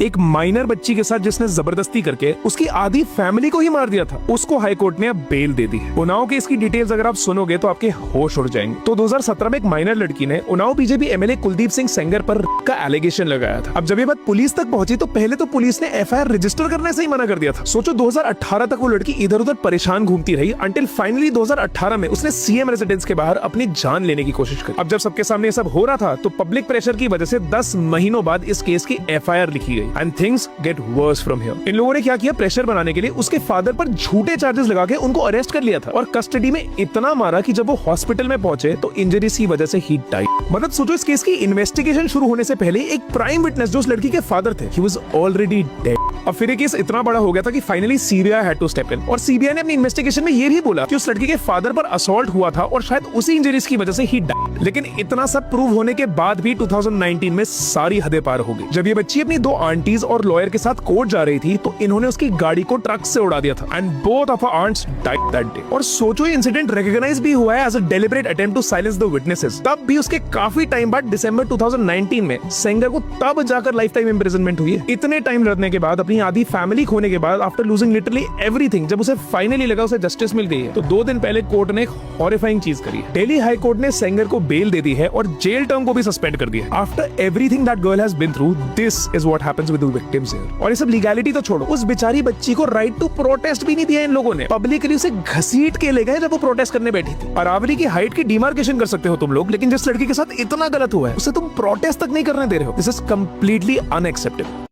एक माइनर बच्ची के साथ जिसने जबरदस्ती करके उसकी आधी फैमिली को ही मार दिया था, उसको हाई कोर्ट ने अब बेल दे दी है। उन्नाव केस की डिटेल्स अगर आप सुनोगे तो आपके होश उड़ जाएंगे। तो 2017 में एक माइनर लड़की ने उन्नाव बीजेपी एमएलए कुलदीप सिंह सेंगर पर का एलिगेशन लगाया था। अब जब ये बात पुलिस तक पहुंची तो पहले तो पुलिस ने एफआईआर रजिस्टर करने से ही मना कर दिया था। सोचो 2018 तक वो लड़की इधर उधर परेशान घूमती रही अंटिल फाइनली 2018 में उसने सीएम रेजिडेंस के बाहर अपनी जान लेने की कोशिश करी। अब जब सबके सामने ये सब हो रहा था तो पब्लिक प्रेशर की वजह से 10 महीनों बाद इस केस की एफआईआर लिखी गई and things get worse from here. इन लोगों ने क्या किया, प्रेशर बनाने के लिए उसके फादर पर झूठे चार्जेस लगा के उनको अरेस्ट कर लिया था और कस्टडी में इतना मारा कि जब वो हॉस्पिटल में पहुंचे तो इंजरीज की वजह से ही डाइड। मतलब सोचो इस केस की इन्वेस्टिगेशन शुरू होने से पहले एक प्राइम विटनेस जो उस लड़की के फादर थे, ही वाज ऑलरेडी डेड। अब फिर ये केस इतना बड़ा हो गया था कि finally CBI had to step in और सीबीआई ने अपनी इन्वेस्टिगेशन में ये भी बोला कि उस लड़की के फादर पर असॉल्ट हुआ था और शायद उसी इंजरीज की वजह से ही डाइड। लेकिन इतना सब प्रूव होने के बाद भी 2019 में सारी हदें पार हो गई। जब ये बच्ची अपनी 2 आंटीज और लॉयर के साथ कोर्ट जा रही थी तो इन्होंने उसकी गाड़ी को ट्रक से उड़ा दिया था and both of her aunts died that day. और सोचो ये इंसिडेंट रिकॉग्नाइज भी हुआ है as a deliberate attempt to silence the witnesses. तब भी उसके काफी टाइम बाद दिसंबर 2019 में सेंगर को तब जाकर लाइफ टाइम इम्प्रिजनमेंट हुई है। इतने टाइम लड़ने के बाद, अपनी आधी फैमिली खोने के बाद, आफ्टर लूजिंग लिटरली एवरीथिंग, जब उसे फाइनली लगा उसे जस्टिस मिल गई है तो 2 दिन पहले कोर्ट ने एक हॉरिफाइंग चीज करी है। दिल्ली हाई कोर्ट ने सेंगर को बेल दे दी है और जेल टर्म को भी सस्पेंड कर दिया। After everything that girl has been through, this is what happens with the victims here. और ये सब लीगैलिटी तो छोड़ो, उस बेचारी बच्ची को राइट टू प्रोटेस्ट भी नहीं दिया इन लोगों ने। पब्लिकली उसे घसीट के ले गए जब वो प्रोटेस्ट करने बैठी थी। अरावली की हाइट की डिमार्केशन कर सकते हो तुम लोग, लेकिन जिस लड़की के साथ इतना गलत हुआ है उसे तुम प्रोटेस्ट तक नहीं करने दे रहे हो। This is completely unacceptable.